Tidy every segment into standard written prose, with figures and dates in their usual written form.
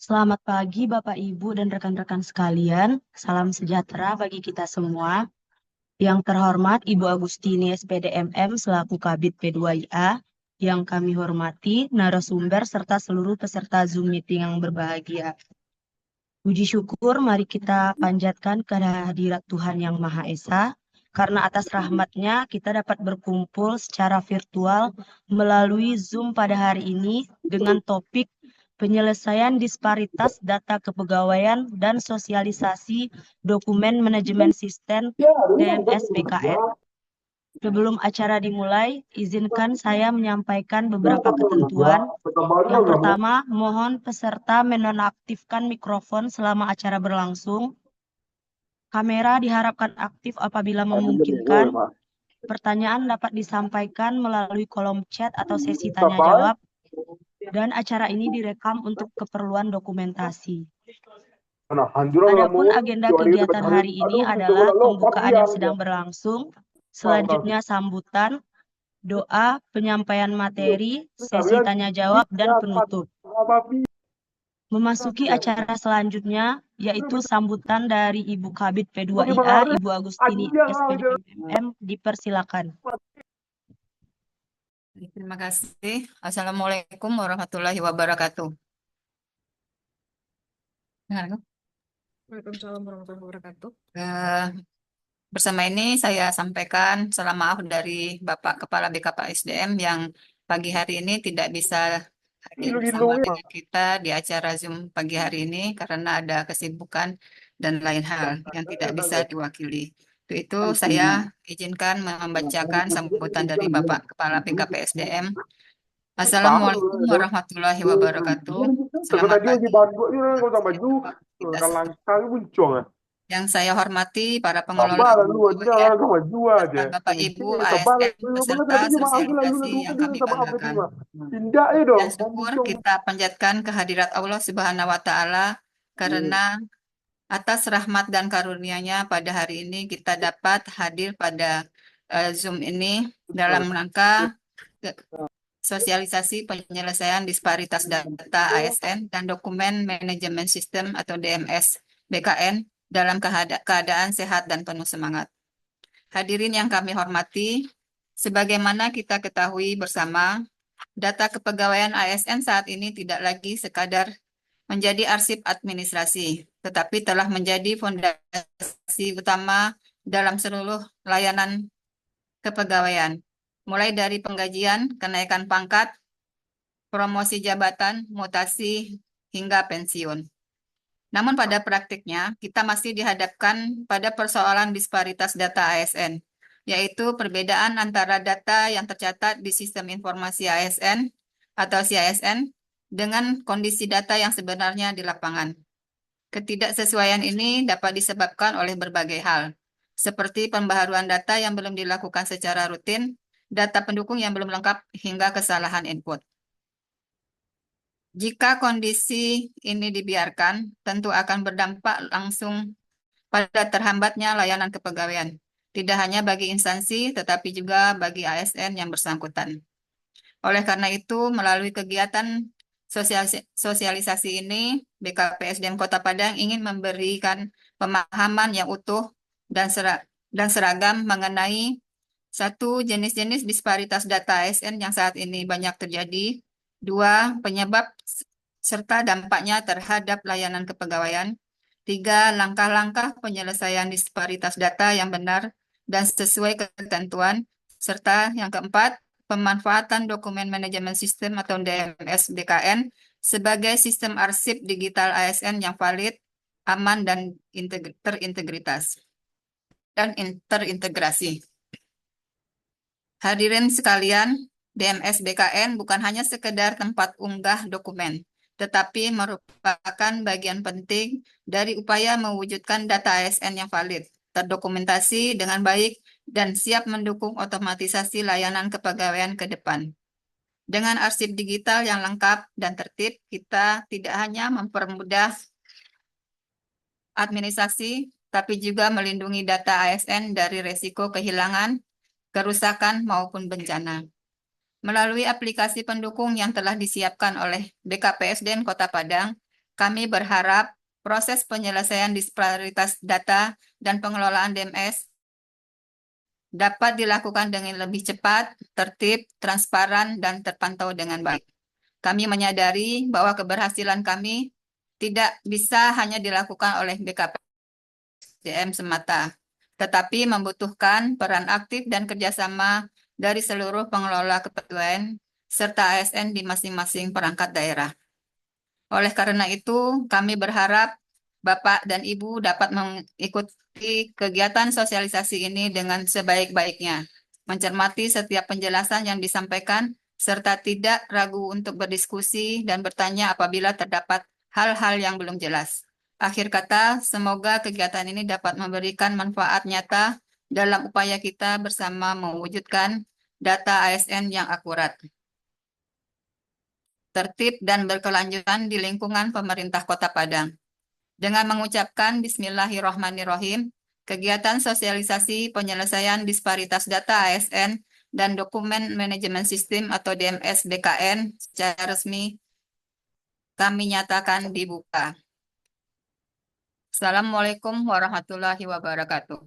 Selamat pagi Bapak Ibu dan rekan-rekan sekalian. Salam sejahtera bagi kita semua. Yang terhormat Ibu Agustini SPD MM selaku Kabid P2IA. Yang kami hormati narasumber serta seluruh peserta Zoom meeting yang berbahagia. Puji syukur mari kita panjatkan kehadirat Tuhan Yang Maha Esa. Karena atas rahmatnya kita dapat berkumpul secara virtual melalui Zoom pada hari ini dengan topik penyelesaian disparitas data kepegawaian dan sosialisasi dokumen manajemen sistem DMS BKN. Sebelum acara dimulai, izinkan saya menyampaikan beberapa ketentuan. Yang pertama, mohon peserta menonaktifkan mikrofon selama acara berlangsung. Kamera diharapkan aktif apabila memungkinkan. Pertanyaan dapat disampaikan melalui kolom chat atau sesi tanya jawab. Dan acara ini direkam untuk keperluan dokumentasi. Adapun agenda kegiatan hari ini adalah pembukaan yang sedang berlangsung, selanjutnya sambutan, doa, penyampaian materi, sesi tanya jawab, dan penutup. Memasuki acara selanjutnya, yaitu sambutan dari Ibu Kabid P2IA, Ibu Agustini SPD MM, dipersilakan. Terima kasih. Assalamualaikum warahmatullahi wabarakatuh. Waalaikumsalam warahmatullahi wabarakatuh. Bersama ini saya sampaikan salam maaf dari Bapak Kepala BKPSDM yang pagi hari ini tidak bisa hadir bersama dengan kita di acara Zoom pagi hari ini karena ada kesibukan dan lain hal yang tidak bisa diwakili. Untuk itu saya izinkan membacakan sambutan dari Bapak Kepala BKPSDM. Assalamualaikum warahmatullahi wabarakatuh. Selamat pagi. Kita semua. Yang saya hormati para pengelola Bapak Ibu ASN beserta sosialisasi yang kami banggakan. Dan syukur kita panjatkan kehadirat Allah Subhanahu wa Ta'ala karena atas rahmat dan karunia-Nya pada hari ini kita dapat hadir pada Zoom ini dalam rangka sosialisasi penyelesaian disparitas data ASN dan dokumen manajemen sistem atau DMS BKN dalam keadaan sehat dan penuh semangat. Hadirin yang kami hormati, sebagaimana kita ketahui bersama, data kepegawaian ASN saat ini tidak lagi sekadar menjadi arsip administrasi, tetapi telah menjadi fondasi utama dalam seluruh layanan kepegawaian, mulai dari penggajian, kenaikan pangkat, promosi jabatan, mutasi, hingga pensiun. Namun pada praktiknya, kita masih dihadapkan pada persoalan disparitas data ASN, yaitu perbedaan antara data yang tercatat di Sistem Informasi ASN atau CISN dengan kondisi data yang sebenarnya di lapangan. Ketidaksesuaian ini dapat disebabkan oleh berbagai hal, seperti pembaharuan data yang belum dilakukan secara rutin, data pendukung yang belum lengkap, hingga kesalahan input. Jika kondisi ini dibiarkan, tentu akan berdampak langsung pada terhambatnya layanan kepegawaian, tidak hanya bagi instansi, tetapi juga bagi ASN yang bersangkutan. Oleh karena itu, melalui kegiatan sosialisasi ini, BKPSDM Kota Padang ingin memberikan pemahaman yang utuh dan seragam mengenai satu, jenis-jenis disparitas data ASN yang saat ini banyak terjadi. Dua, penyebab serta dampaknya terhadap layanan kepegawaian. Tiga, langkah-langkah penyelesaian disparitas data yang benar dan sesuai ketentuan. Serta yang keempat, pemanfaatan dokumen manajemen sistem atau DMS BKN sebagai sistem arsip digital ASN yang valid, aman, dan terintegrasi. Hadirin sekalian, DMS BKN bukan hanya sekedar tempat unggah dokumen, tetapi merupakan bagian penting dari upaya mewujudkan data ASN yang valid, terdokumentasi dengan baik, dan siap mendukung otomatisasi layanan kepegawaian ke depan. Dengan arsip digital yang lengkap dan tertib, kita tidak hanya mempermudah administrasi, tapi juga melindungi data ASN dari resiko kehilangan, kerusakan, maupun bencana. Melalui aplikasi pendukung yang telah disiapkan oleh BKPSDM Kota Padang, Kami berharap proses penyelesaian disparitas data dan pengelolaan DMS dapat dilakukan dengan lebih cepat, tertib, transparan, dan terpantau dengan baik. Kami menyadari bahwa keberhasilan kami tidak bisa hanya dilakukan oleh BKPSDM semata, tetapi membutuhkan peran aktif dan kerjasama dari seluruh pengelola kepegawaian serta ASN di masing-masing perangkat daerah. Oleh karena itu, kami berharap Bapak dan Ibu dapat mengikuti kegiatan sosialisasi ini dengan sebaik-baiknya, mencermati setiap penjelasan yang disampaikan, serta tidak ragu untuk berdiskusi dan bertanya apabila terdapat hal-hal yang belum jelas. Akhir kata, semoga kegiatan ini dapat memberikan manfaat nyata dalam upaya kita bersama mewujudkan data ASN yang akurat, tertib, dan berkelanjutan di lingkungan pemerintah Kota Padang. Dengan mengucapkan Bismillahirrohmanirrohim, kegiatan sosialisasi penyelesaian disparitas data ASN dan dokumen manajemen sistem atau DMS BKN secara resmi kami nyatakan dibuka. Assalamualaikum warahmatullahi wabarakatuh.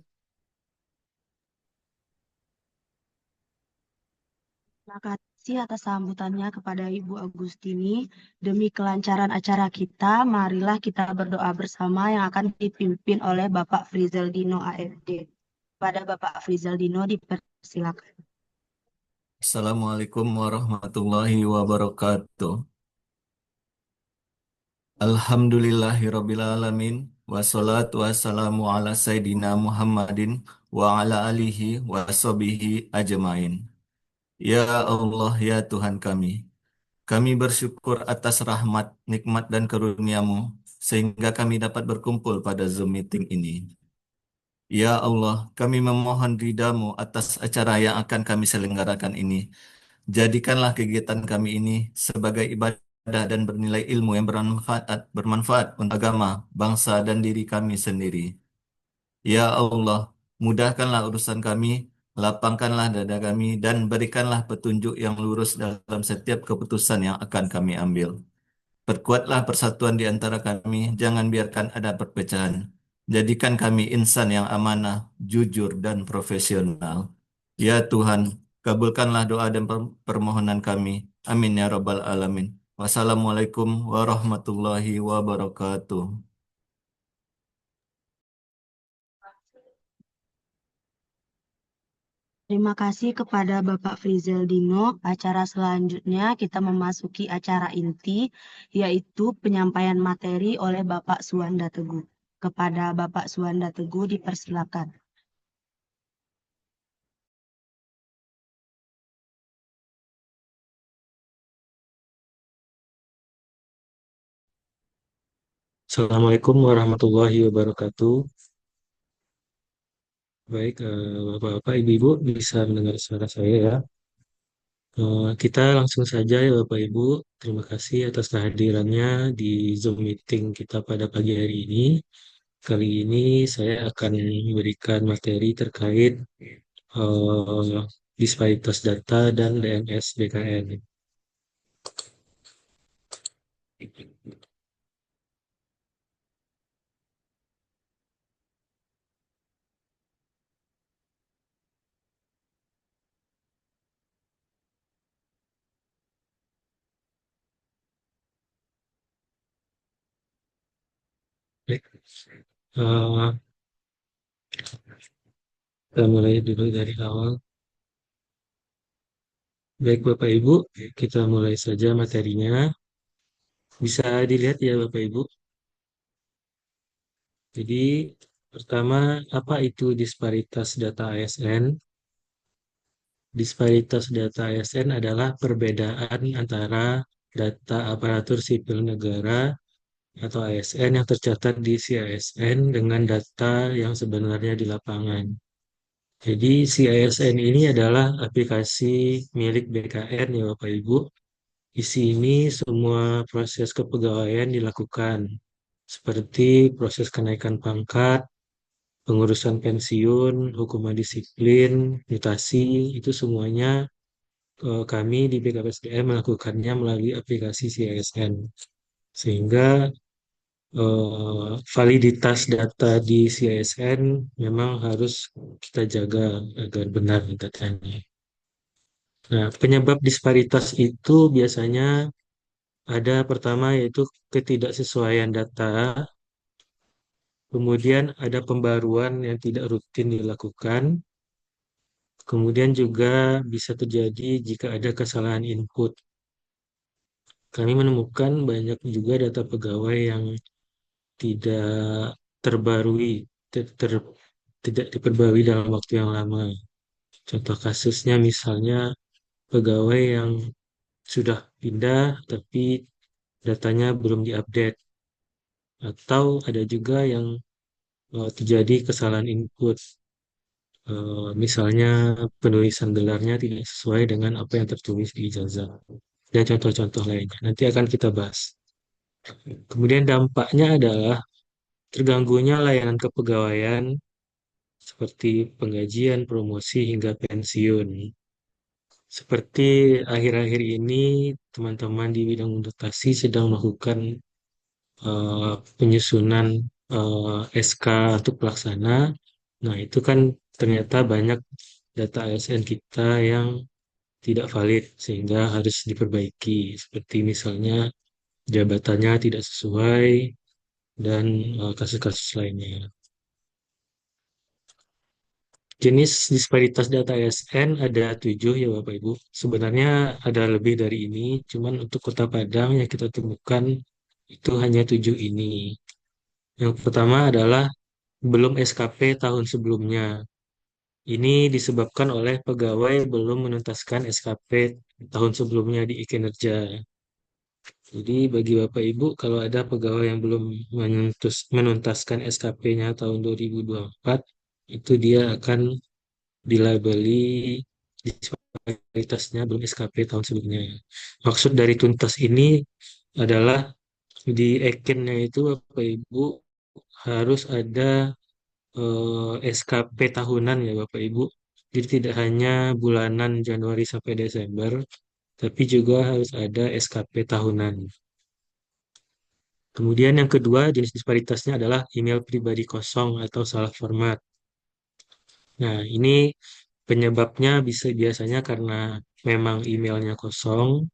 Terima kasih atas sambutannya kepada Ibu Agustini. Demi kelancaran acara kita, marilah kita berdoa bersama yang akan dipimpin oleh Bapak Frizal Dino AFD. Pada Bapak Frizal Dino dipersilakan. Assalamualaikum warahmatullahi wabarakatuh. Alhamdulillahirrabbilalamin. Wassalatu wassalamu ala Sayyidina Muhammadin wa ala alihi wa sahbihi ajmain. Ya Allah, ya Tuhan kami bersyukur atas rahmat, nikmat dan karunia-Mu sehingga kami dapat berkumpul pada Zoom meeting ini. Ya Allah, kami memohon ridha-Mu atas acara yang akan kami selenggarakan ini. Jadikanlah kegiatan kami ini sebagai ibadah dan bernilai ilmu yang bermanfaat untuk agama, bangsa, dan diri kami sendiri. Ya Allah, mudahkanlah urusan kami, lapangkanlah dada kami, dan berikanlah petunjuk yang lurus dalam setiap keputusan yang akan kami ambil. Perkuatlah persatuan di antara kami, jangan biarkan ada perpecahan. Jadikan kami insan yang amanah, jujur, dan profesional. Ya Tuhan, kabulkanlah doa dan permohonan kami. Amin ya Rabbal Alamin. Wassalamualaikum warahmatullahi wabarakatuh. Terima kasih kepada Bapak Frizal Dino. Acara selanjutnya kita memasuki acara inti, yaitu penyampaian materi oleh Bapak Suwanda Teguh. Kepada Bapak Suwanda Teguh dipersilakan. Assalamualaikum warahmatullahi wabarakatuh. Baik, Bapak-Bapak, Ibu-Ibu bisa mendengar suara saya ya. Kita langsung saja ya Bapak Ibu. Terima kasih atas kehadirannya di Zoom meeting kita pada pagi hari ini. Kali ini saya akan memberikan materi terkait eh, disparitas data dan DMS BKN. Baik, eh, kita mulai dulu dari awal. Baik Bapak Ibu, kita mulai saja materinya. Bisa dilihat ya Bapak Ibu. Jadi pertama, apa itu disparitas data ASN? Disparitas data ASN adalah perbedaan antara data aparatur sipil negara atau ASN yang tercatat di CASN dengan data yang sebenarnya di lapangan. Jadi CASN ini adalah aplikasi milik BKN ya Bapak Ibu. Di sini semua proses kepegawaian dilakukan, seperti proses kenaikan pangkat, pengurusan pensiun, hukuman disiplin, mutasi, itu semuanya kami di BKPSDM melakukannya melalui aplikasi CISN. Sehingga validitas data di CSN memang harus kita jaga agar benar datanya. Nah, penyebab disparitas itu biasanya ada pertama yaitu ketidaksesuaian data, kemudian ada pembaruan yang tidak rutin dilakukan, kemudian juga bisa terjadi jika ada kesalahan input. Kami menemukan banyak juga data pegawai yang tidak terbarui, tidak diperbarui dalam waktu yang lama. Contoh kasusnya misalnya pegawai yang sudah pindah tapi datanya belum diupdate, atau ada juga yang terjadi kesalahan input. Misalnya penulisan gelarnya tidak sesuai dengan apa yang tertulis di ijazah dan contoh-contoh lainnya. Nanti akan kita bahas. Kemudian dampaknya adalah terganggunya layanan kepegawaian seperti penggajian, promosi, hingga pensiun. Seperti akhir-akhir ini, teman-teman di bidang mutasi sedang melakukan penyusunan SK untuk pelaksana. Nah, itu kan ternyata banyak data ASN kita yang tidak valid, sehingga harus diperbaiki. Seperti misalnya jabatannya tidak sesuai, dan kasus-kasus lainnya. Jenis disparitas data ASN ada 7 ya Bapak Ibu. Sebenarnya ada lebih dari ini, cuman untuk Kota Padang yang kita temukan itu hanya 7 ini. Yang pertama adalah belum SKP tahun sebelumnya. Ini disebabkan oleh pegawai belum menuntaskan SKP tahun sebelumnya di kinerja. Jadi bagi Bapak Ibu, kalau ada pegawai yang belum menuntaskan SKP-nya tahun 2024, itu dia akan dilabeli disparitasnya belum SKP tahun sebelumnya. Maksud dari tuntas ini adalah di Eken-nya itu Bapak Ibu harus ada SKP tahunan ya Bapak Ibu. Jadi tidak hanya bulanan Januari sampai Desember, tapi juga harus ada SKP tahunan. Kemudian yang kedua jenis disparitasnya adalah email pribadi kosong atau salah format. Nah, ini penyebabnya biasanya karena memang emailnya kosong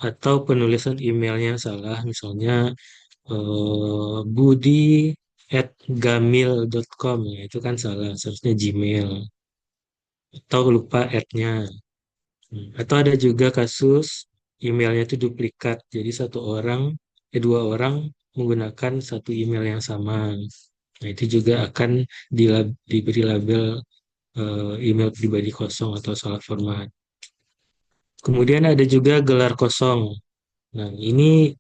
atau penulisan emailnya salah. Misalnya budi@gamil.com, ya, itu kan salah, seharusnya Gmail. Atau lupa @nya. Atau ada juga kasus emailnya itu duplikat. Jadi dua orang menggunakan satu email yang sama. Nah, itu juga akan diberi label email pribadi kosong atau salah format. Kemudian ada juga gelar kosong. Nah, ini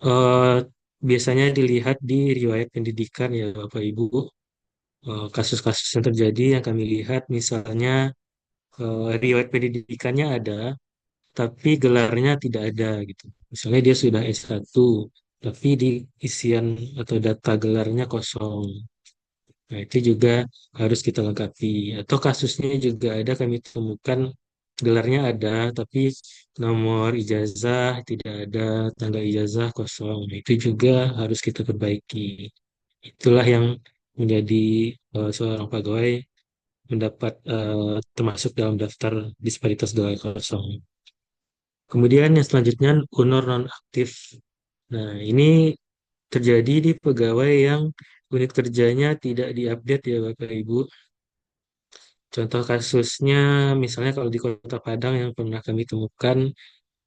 eh, biasanya dilihat di riwayat pendidikan ya Bapak Ibu. Kasus-kasus yang terjadi yang kami lihat misalnya riwayat pendidikannya ada, tapi gelarnya tidak ada gitu. Misalnya dia sudah S1, tapi di isian atau data gelarnya kosong. Nah, itu juga harus kita lengkapi. Atau kasusnya juga ada kami temukan gelarnya ada, tapi nomor ijazah tidak ada, tanda ijazah kosong. Nah, itu juga harus kita perbaiki. Itulah yang menjadi seorang pegawai mendapat termasuk dalam daftar disparitas gelar kosong. Kemudian yang selanjutnya honor nonaktif. Nah, ini terjadi di pegawai yang unit kerjanya tidak diupdate ya Bapak Ibu. Contoh kasusnya misalnya kalau di Kota Padang yang pernah kami temukan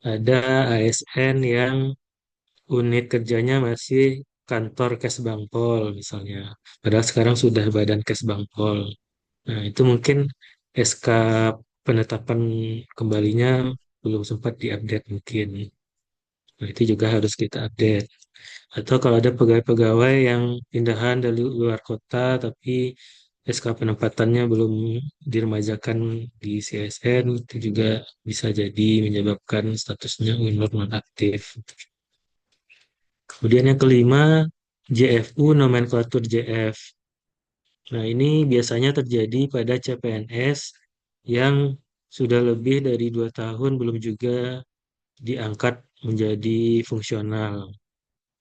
ada ASN yang unit kerjanya masih kantor Kes Bangpol misalnya. Padahal sekarang sudah Badan Kes Bangpol. Nah, itu mungkin SK penetapan kembalinya belum sempat diupdate mungkin. Nah, itu juga harus kita update. Atau kalau ada pegawai-pegawai yang pindahan dari luar kota tapi SK penempatannya belum diremajakan di CSN, itu juga bisa jadi menyebabkan statusnya unur nonaktif. Kemudian yang kelima, JFU nomenklatur JF. Nah, ini biasanya terjadi pada CPNS yang sudah lebih dari 2 tahun belum juga diangkat menjadi fungsional.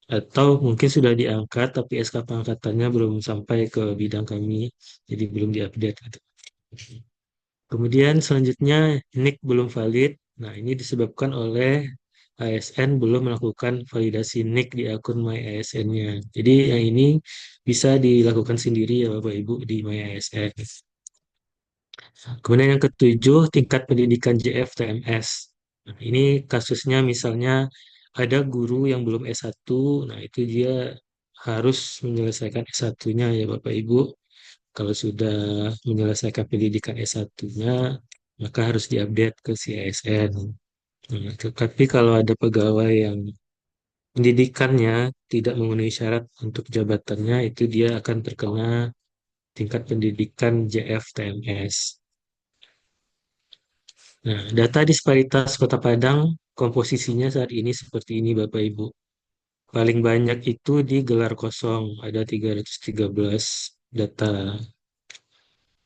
atau mungkin sudah diangkat tapi SK pengangkatannya belum sampai ke bidang kami, jadi belum diupdate gitu. Kemudian selanjutnya NIK belum valid. Nah, ini disebabkan oleh ASN belum melakukan validasi NIK di akun My ASN-nya. Jadi yang ini bisa dilakukan sendiri ya Bapak Ibu di My ASN. Kemudian yang ketujuh, tingkat pendidikan JF-TMS. Nah, ini kasusnya misalnya ada guru yang belum S1, nah itu dia harus menyelesaikan S1-nya ya Bapak Ibu. Kalau sudah menyelesaikan pendidikan S1-nya, maka harus diupdate ke CASN. Nah, tetapi kalau ada pegawai yang pendidikannya tidak memenuhi syarat untuk jabatannya, itu dia akan terkena tingkat pendidikan JF-TMS. Nah, data disparitas Kota Padang komposisinya saat ini seperti ini Bapak Ibu. Paling banyak itu di gelar kosong, ada 313 data.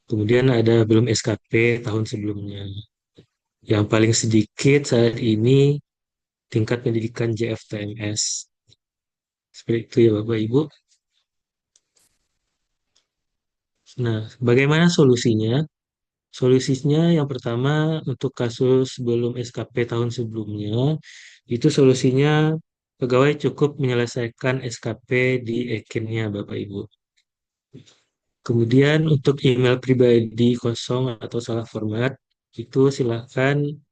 Kemudian ada belum SKP tahun sebelumnya. Yang paling sedikit saat ini tingkat pendidikan JFTMS. Seperti itu ya Bapak Ibu. Nah, bagaimana solusinya? Solusinya yang pertama untuk kasus belum SKP tahun sebelumnya, itu solusinya pegawai cukup menyelesaikan SKP di Ekin-nya Bapak Ibu. Kemudian untuk email pribadi kosong atau salah format, itu silakan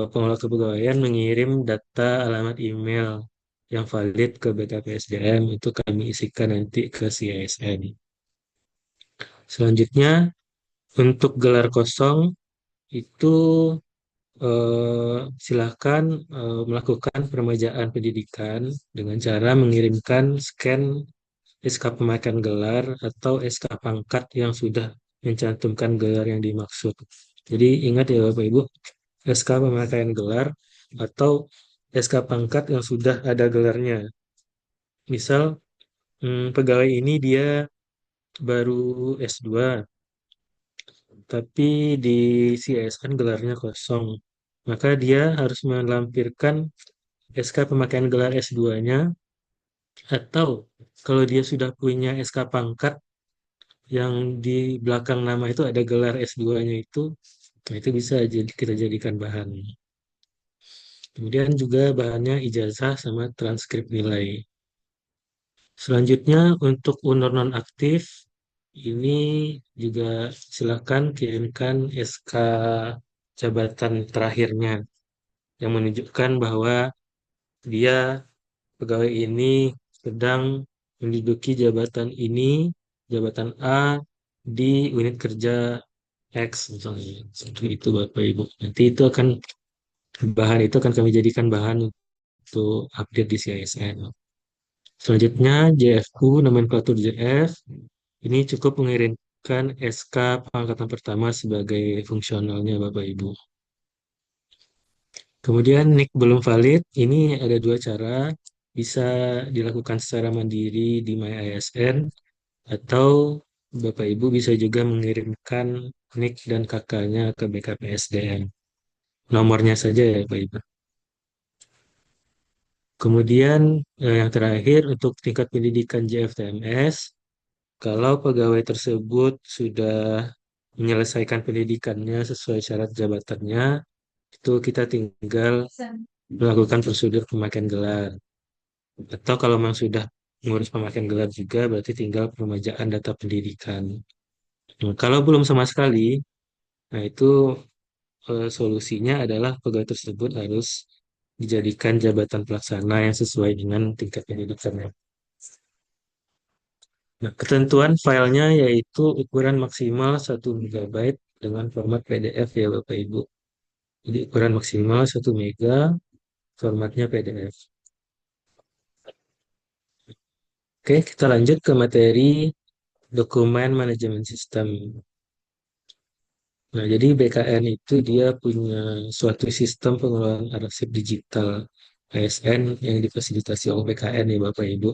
pengelola kepegawaian mengirim data alamat email yang valid ke BKPSDM, itu kami isikan nanti ke CISN. Selanjutnya, untuk gelar kosong itu silakan melakukan peremajaan pendidikan dengan cara mengirimkan scan SK pemakaian gelar atau SK pangkat yang sudah mencantumkan gelar yang dimaksud. Jadi ingat ya Bapak Ibu, SK pemakaian gelar atau SK pangkat yang sudah ada gelarnya. Misal pegawai ini dia baru S2, tapi di CSN gelarnya kosong. Maka dia harus melampirkan SK pemakaian gelar S2-nya, atau kalau dia sudah punya SK pangkat yang di belakang nama itu ada gelar S2-nya itu, nah itu bisa jadi kita jadikan bahan. Kemudian juga bahannya ijazah sama transkrip nilai. Selanjutnya untuk unur nonaktif, ini juga silakan kirimkan SK jabatan terakhirnya yang menunjukkan bahwa dia pegawai ini sedang menduduki jabatan ini, jabatan A di unit kerja X misalnya. Seperti itu Bapak Ibu. Nanti itu akan bahan itu akan kami jadikan bahan untuk update di CISN. Selanjutnya JFU, nomenklatur JF, ini cukup mengirimkan SK pengangkatan pertama sebagai fungsionalnya Bapak Ibu. Kemudian NIK belum valid, ini ada dua cara, bisa dilakukan secara mandiri di MyISN, atau Bapak Ibu bisa juga mengirimkan NIK dan KK-nya ke BKPSDM. Nomornya saja ya Bapak Ibu. Kemudian yang terakhir untuk tingkat pendidikan JFTMS, kalau pegawai tersebut sudah menyelesaikan pendidikannya sesuai syarat jabatannya, itu kita tinggal melakukan prosedur pemakaian gelar. Atau kalau memang sudah mengurus pemakaian gelar juga, berarti tinggal peremajaan data pendidikan. Nah, kalau belum sama sekali, nah itu solusinya adalah pegawai tersebut harus dijadikan jabatan pelaksana yang sesuai dengan tingkat pendidikannya. Nah, ketentuan filenya yaitu ukuran maksimal 1 MB dengan format PDF ya Bapak Ibu. Jadi ukuran maksimal 1 MB, formatnya PDF. Oke, kita lanjut ke materi dokumen manajemen sistem. Nah, jadi BKN itu dia punya suatu sistem pengelolaan arsip digital ASN yang difasilitasi oleh BKN ya Bapak Ibu.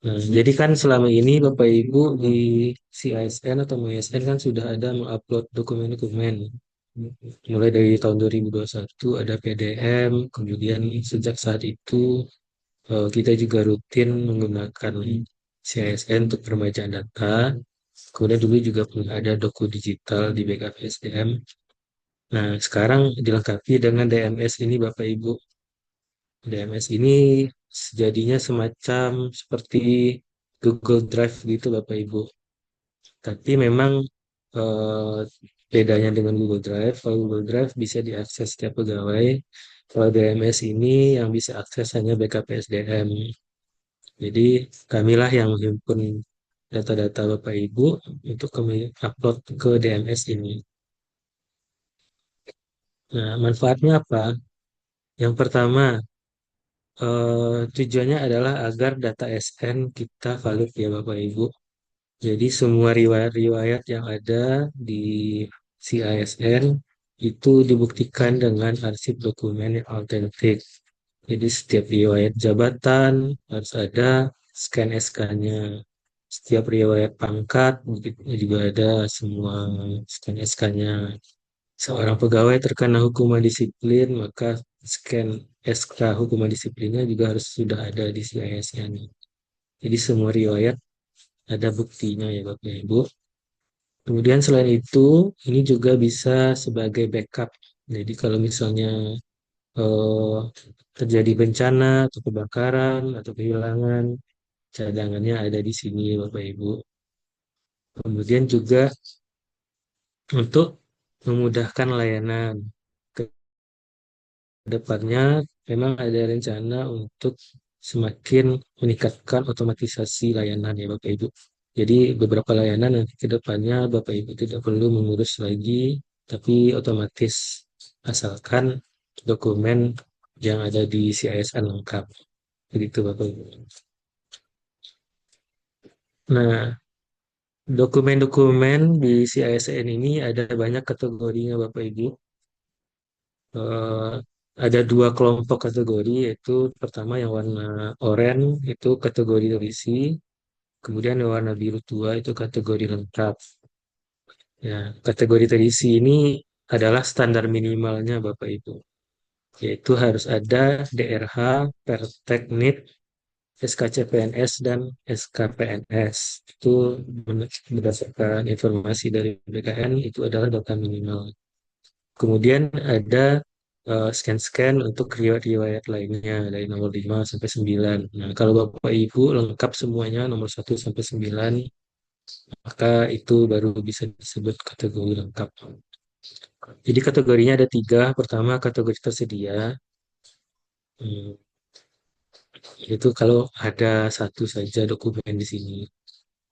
Nah, jadi kan selama ini Bapak Ibu di CISN atau MySN kan sudah ada mengupload dokumen-dokumen. Mulai dari tahun 2021 ada PDM, kemudian sejak saat itu Kita juga rutin menggunakan CISN untuk permajaan data. Kemudian dulu juga pernah ada doku digital di backup SDM. Nah, sekarang dilengkapi dengan DMS ini Bapak Ibu. DMS ini sejadinya semacam seperti Google Drive gitu Bapak Ibu. Tapi memang eh, bedanya dengan Google Drive, kalau Google Drive bisa diakses setiap pegawai. Kalau DMS ini yang bisa akses hanya backup SDM. Jadi kamilah yang menghimpun data-data Bapak Ibu untuk kami upload ke DMS ini. Nah, manfaatnya apa? Yang pertama, tujuannya adalah agar data SN kita valid ya Bapak Ibu. Jadi semua riwayat-riwayat yang ada di CISN itu dibuktikan dengan arsip dokumen yang autentik. Jadi setiap riwayat jabatan harus ada scan SK-nya. Setiap riwayat pangkat begitu juga ada semua scan SK-nya. Seorang pegawai terkena hukuman disiplin, maka scan SK hukuman disiplinnya juga harus sudah ada di CISN. Jadi semua riwayat ada buktinya ya Bapak Ibu. Kemudian selain itu, ini juga bisa sebagai backup. Jadi kalau misalnya eh, terjadi bencana atau kebakaran atau kehilangan, cadangannya ada di sini Bapak Ibu. Kemudian juga untuk memudahkan layanan. Ke depannya memang ada rencana untuk semakin meningkatkan otomatisasi layanan ya Bapak Ibu. Jadi beberapa layanan nanti ke depannya Bapak Ibu tidak perlu mengurus lagi, tapi otomatis asalkan dokumen yang ada di CISN lengkap. Begitu Bapak Ibu. Nah, dokumen-dokumen di CISN ini ada banyak kategorinya Bapak Ibu. Eh, ada dua kelompok kategori, yaitu pertama yang warna oranye itu kategori terisi, kemudian yang warna biru tua itu kategori lengkap. Ya, kategori terisi ini adalah standar minimalnya Bapak Ibu, yaitu harus ada DRH, Perteknit, SKCPNS, dan SKPNS. Itu berdasarkan informasi dari BKN, itu adalah data minimal. Kemudian ada scan-scan untuk riwayat-riwayat lainnya dari nomor 5 sampai 9. Nah, kalau Bapak Ibu lengkap semuanya nomor 1 sampai 9, maka itu baru bisa disebut kategori lengkap. Jadi kategorinya ada tiga. Pertama kategori tersedia, hmm, yaitu kalau ada satu saja dokumen di sini.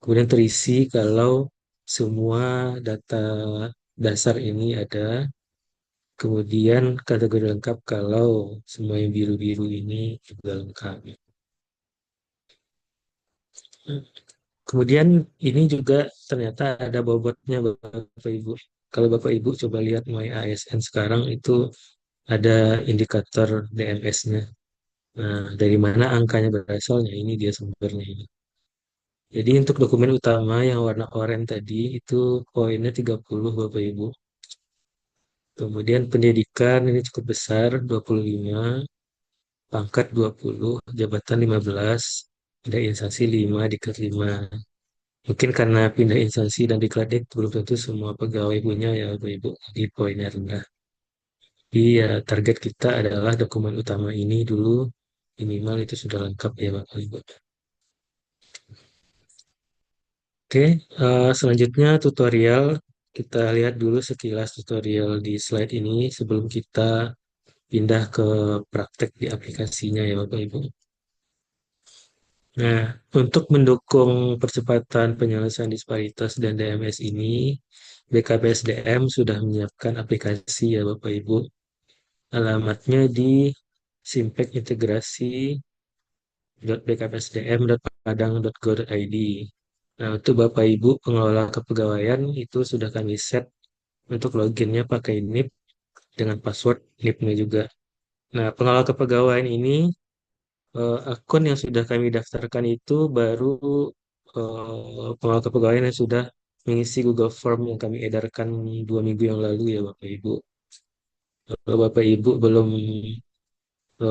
Kemudian terisi kalau semua data dasar ini ada. Kemudian kategori lengkap kalau semua yang biru-biru ini juga lengkap. Kemudian ini juga ternyata ada bobotnya Bapak Ibu. Kalau Bapak Ibu coba lihat My ASN sekarang itu ada indikator DMS-nya. Nah, dari mana angkanya berasalnya? Ini dia sumbernya ini. Jadi untuk dokumen utama yang warna oranye tadi itu poinnya 30 Bapak Ibu. Kemudian pendidikan ini cukup besar 25, pangkat 20, jabatan 15, ada instansi 5, diklat 5. Mungkin karena pindah instansi dan diklat belum tentu semua pegawai punya ya Bapak Ibu, di poinnya rendah. Jadi ya target kita adalah dokumen utama ini dulu minimal itu sudah lengkap ya Bapak Ibu. Oke, selanjutnya tutorial. Kita lihat dulu sekilas tutorial di slide ini sebelum kita pindah ke praktek di aplikasinya ya Bapak Ibu. Nah, untuk mendukung percepatan penyelesaian disparitas dan DMS ini, BKPSDM sudah menyiapkan aplikasi ya Bapak Ibu. Alamatnya di simpecintegrasi.bkpsdm.padang.go.id. Nah, untuk Bapak Ibu pengelola kepegawaian itu sudah kami set untuk loginnya pakai NIP dengan password NIP-nya juga. Nah, pengelola kepegawaian ini akun yang sudah kami daftarkan itu baru pengelola kepegawaian yang sudah mengisi Google Form yang kami edarkan 2 minggu yang lalu ya Bapak Ibu. Kalau Bapak Ibu belum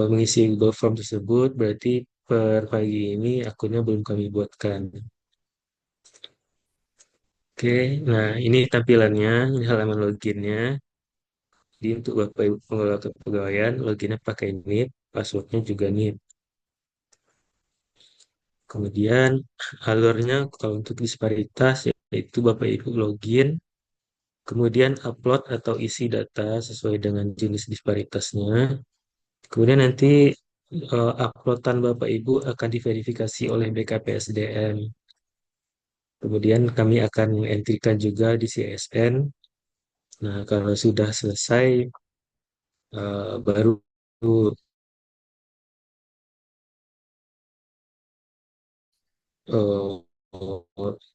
mengisi Google Form tersebut, berarti per pagi ini akunnya belum kami buatkan. Oke, nah ini tampilannya, ini halaman loginnya. Jadi untuk Bapak Ibu pengelola kepegawaian, loginnya pakai NIP, passwordnya juga NIP. Kemudian alurnya kalau untuk disparitas yaitu Bapak Ibu login, kemudian upload atau isi data sesuai dengan jenis disparitasnya. Kemudian nanti uploadan Bapak Ibu akan diverifikasi oleh BKPSDM. Kemudian kami akan mengentrikan juga di CSN. Nah, kalau sudah selesai, baru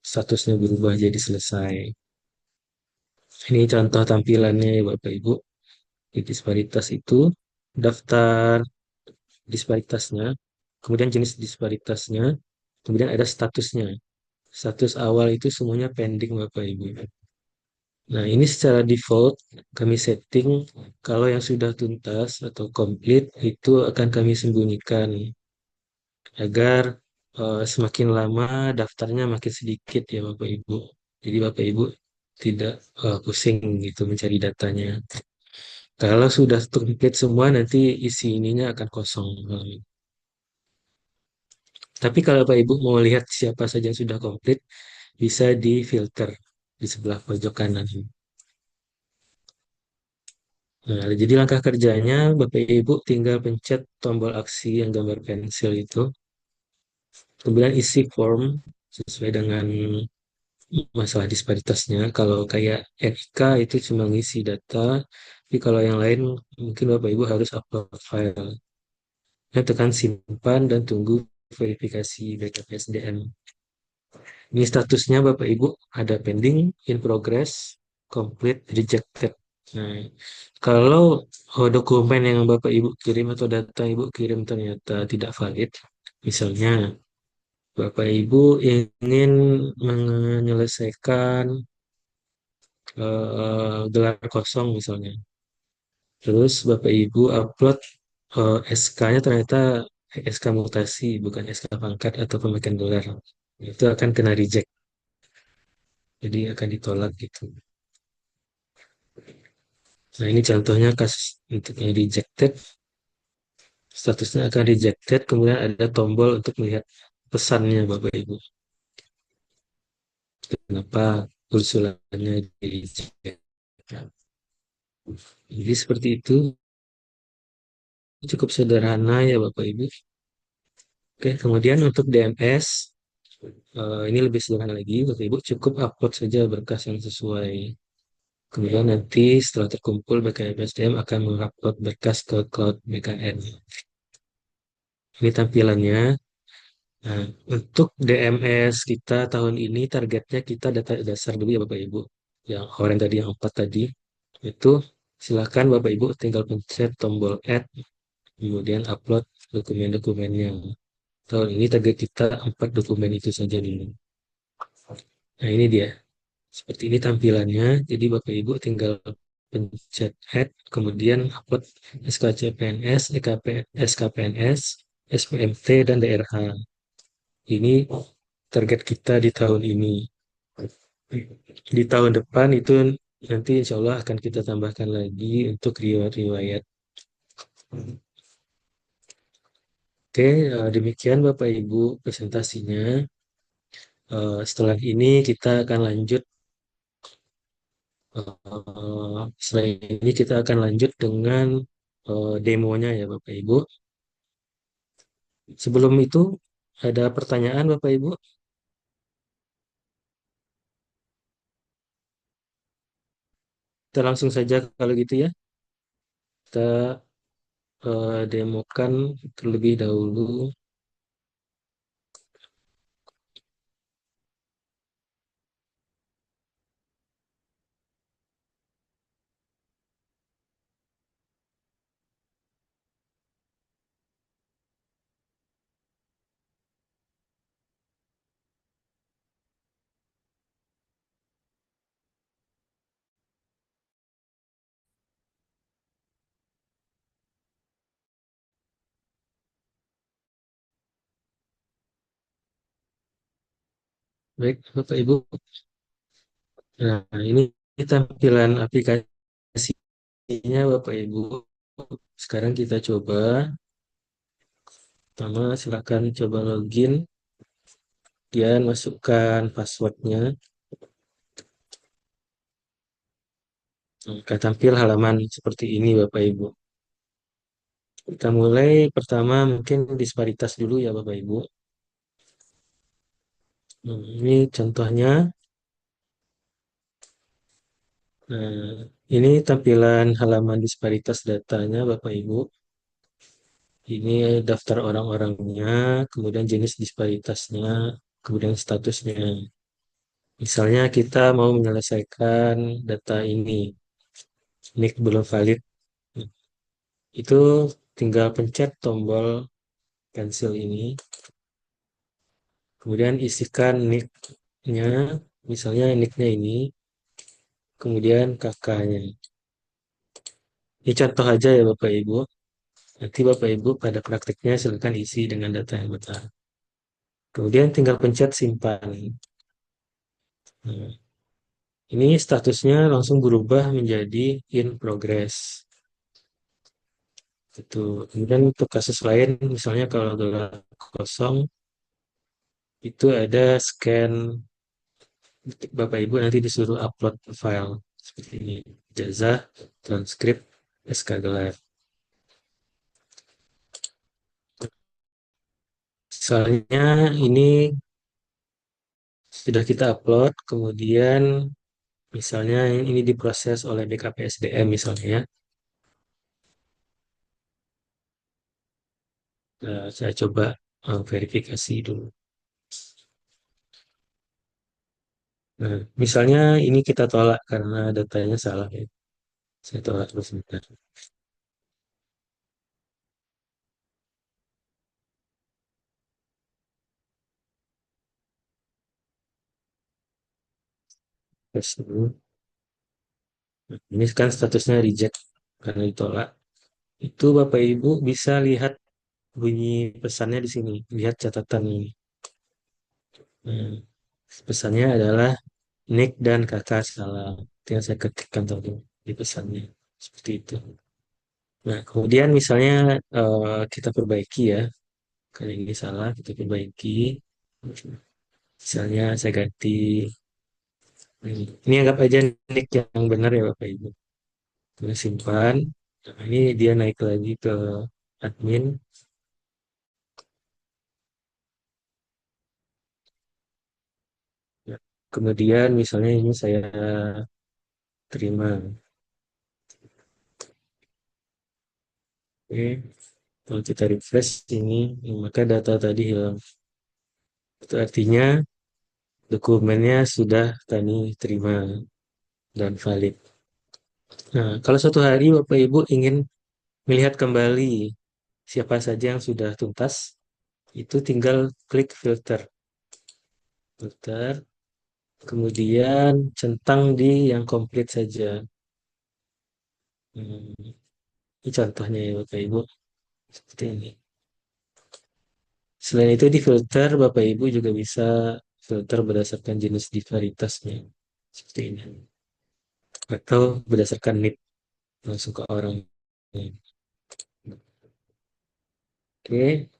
statusnya berubah jadi selesai. Ini contoh tampilannya ya Bapak Ibu. Di disparitas itu daftar disparitasnya, kemudian jenis disparitasnya, kemudian ada statusnya. Status awal itu semuanya pending Bapak Ibu. Nah, ini secara default kami setting kalau yang sudah tuntas atau komplit itu akan kami sembunyikan agar semakin lama daftarnya makin sedikit ya Bapak Ibu. Jadi Bapak Ibu tidak pusing gitu mencari datanya. Kalau sudah komplit semua nanti isi ininya akan kosong. Tapi kalau Bapak Ibu mau lihat siapa saja yang sudah komplit, bisa di filter di sebelah pojok kanan. Nah, jadi langkah kerjanya Bapak Ibu tinggal pencet tombol aksi yang gambar pensil itu, kemudian isi form sesuai dengan masalah disparitasnya. Kalau kayak NIK itu cuma ngisi data, tapi kalau yang lain mungkin Bapak Ibu harus upload file. Dan tekan simpan dan tunggu verifikasi BKPSDM. Ini statusnya Bapak Ibu ada pending, in progress, complete, rejected. Nah, kalau dokumen yang Bapak Ibu kirim atau data Ibu kirim ternyata tidak valid, misalnya Bapak Ibu ingin menyelesaikan gelar kosong misalnya, terus Bapak Ibu upload SK-nya ternyata SK mutasi bukan SK pangkat atau pemakaian gelar, itu akan kena reject, jadi akan ditolak gitu. Nah, ini contohnya kasus untuk yang rejected. Statusnya akan rejected, kemudian ada tombol untuk melihat pesannya Bapak Ibu. Kenapa usulannya di reject. Jadi seperti itu, cukup sederhana ya Bapak Ibu. Oke, kemudian untuk DMS, ini lebih sederhana lagi, Bapak Ibu cukup upload saja berkas yang sesuai. Kemudian nanti setelah terkumpul BKPSDM akan mengupload berkas ke Cloud BKN. Ini tampilannya. Nah, untuk DMS kita tahun ini targetnya kita data dasar dulu ya Bapak Ibu. Yang orang tadi yang 4 tadi itu silakan Bapak Ibu tinggal pencet tombol add kemudian upload dokumen-dokumennya. Tahun ini target kita 4 dokumen itu saja dulu. Nah, ini dia. Seperti ini tampilannya. Jadi Bapak Ibu tinggal pencet add kemudian upload SKCPNS, EKP, SKPNS, SPMT dan DRH. Ini target kita di tahun ini. Di tahun depan itu nanti insya Allah akan kita tambahkan lagi untuk riwayat-riwayat. Oke, demikian Bapak Ibu presentasinya. Setelah ini kita akan lanjut. Setelah ini kita akan lanjut dengan demonya ya Bapak Ibu. Sebelum itu ada pertanyaan Bapak Ibu? Kita langsung saja kalau gitu ya. Kita demokan terlebih dahulu. Baik, Bapak Ibu. Nah, ini tampilan aplikasinya Bapak Ibu. Sekarang kita coba. Pertama, silakan coba login. Kemudian masukkan passwordnya. Nah, akan tampil halaman seperti ini Bapak Ibu. Kita mulai pertama mungkin disparitas dulu ya Bapak Ibu. Ini contohnya. Nah, ini tampilan halaman disparitas datanya Bapak Ibu. Ini daftar orang-orangnya, kemudian jenis disparitasnya, kemudian statusnya. Misalnya kita mau menyelesaikan data ini, NIK belum valid. Itu tinggal pencet tombol cancel ini, kemudian isikan NIK-nya, misalnya NIK-nya ini, kemudian kakaknya. Ini contoh aja ya Bapak Ibu. Nanti Bapak Ibu pada prakteknya silakan isi dengan data yang benar. Kemudian tinggal pencet simpan. Nah, ini statusnya langsung berubah menjadi in progress. Itu. Kemudian untuk kasus lain, misalnya kalau gelar kosong, itu ada scan. Bapak Ibu nanti disuruh upload file seperti ini. Ijazah, transkrip, SK gelar. Misalnya ini sudah kita upload, kemudian misalnya ini diproses oleh BKPSDM misalnya ya. Nah, saya coba verifikasi dulu. Nah, misalnya ini kita tolak karena datanya salah ya. Saya tolak dulu sebentar. Terus dulu. Nah, ini kan statusnya reject karena ditolak. Itu Bapak Ibu bisa lihat bunyi pesannya di sini. Lihat catatan ini. Nah, pesannya adalah Nick dan kakak salah. Itu yang saya ketikkan tadi di pesannya. Seperti itu. Nah, kemudian misalnya kita perbaiki ya. Kali ini salah, kita perbaiki. Misalnya saya ganti. Ini anggap aja nick yang benar ya Bapak Ibu. Kemudian simpan. Nah, ini dia naik lagi ke admin. Ya. Kemudian misalnya ini saya terima. Oke. Kalau kita refresh ini, maka data tadi hilang. Itu artinya dokumennya sudah kami terima dan valid. Nah, kalau suatu hari Bapak Ibu ingin melihat kembali siapa saja yang sudah tuntas, itu tinggal klik filter. Filter, kemudian centang di yang komplit saja. Ini contohnya ya Bapak Ibu, seperti ini. Selain itu di filter, Bapak Ibu juga bisa filter berdasarkan jenis disparitasnya. Seperti ini. Atau berdasarkan NIP, langsung ke orang. Oke.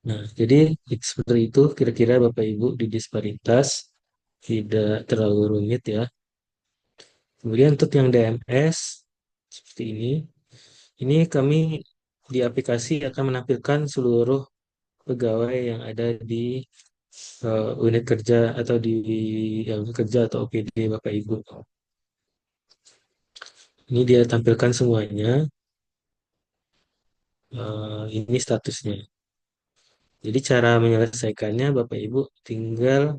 Nah, jadi seperti itu kira-kira Bapak Ibu di disparitas tidak terlalu rumit ya. Kemudian untuk yang DMS seperti ini kami di aplikasi akan menampilkan seluruh pegawai yang ada di unit kerja atau di unit kerja atau OPD Bapak Ibu. Ini dia tampilkan semuanya. Ini statusnya. Jadi cara menyelesaikannya Bapak Ibu tinggal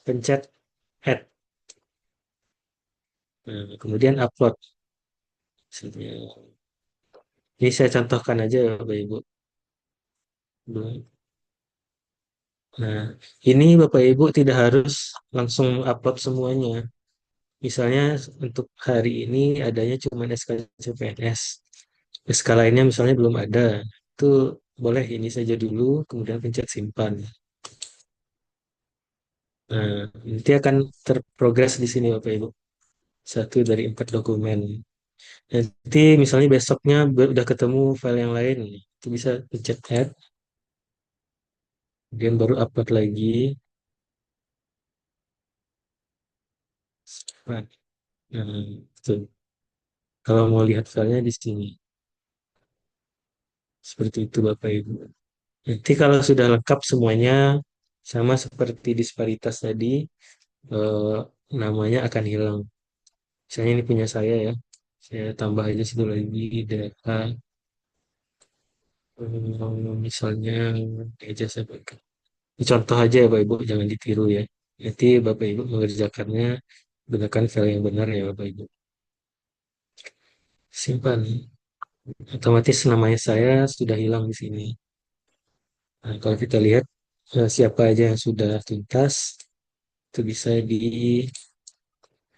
pencet add. Nah, kemudian upload. Ini saya contohkan aja ya Bapak Ibu. Nah, ini Bapak Ibu tidak harus langsung upload semuanya. Misalnya untuk hari ini adanya cuma SK CPNS. SK lainnya misalnya belum ada. Itu boleh ini saja dulu, kemudian pencet simpan. Nah, nanti akan terprogres di sini Bapak Ibu. Satu dari 4 dokumen. Nanti misalnya besoknya udah ketemu file yang lain, itu bisa pencet add, kemudian baru upload lagi. Nah, itu. Kalau mau lihat filenya di sini. Seperti itu Bapak Ibu. Nanti kalau sudah lengkap semuanya, sama seperti disparitas tadi, eh, namanya akan hilang. Misalnya ini punya saya ya. Saya tambah aja situ lagi data. Misalnya aja saya pakai. Ini contoh aja ya Bapak Ibu, jangan ditiru ya. Nanti Bapak Ibu mengerjakannya gunakan file yang benar ya Bapak Ibu. Simpan. Otomatis namanya saya sudah hilang di sini. Nah, kalau kita lihat siapa aja yang sudah tuntas, itu bisa di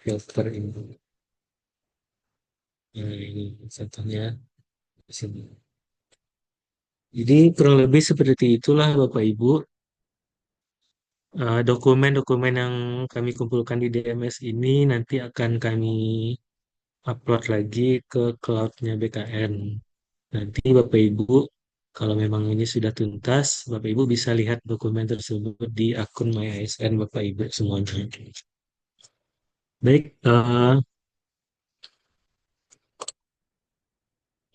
filter ini. Nah, ini contohnya di sini. Jadi kurang lebih seperti itulah Bapak Ibu. Dokumen-dokumen yang kami kumpulkan di DMS ini nanti akan kami upload lagi ke cloud-nya BKN. Nanti Bapak Ibu, kalau memang ini sudah tuntas, Bapak Ibu bisa lihat dokumen tersebut di akun MyASN Bapak Ibu semuanya. Baik,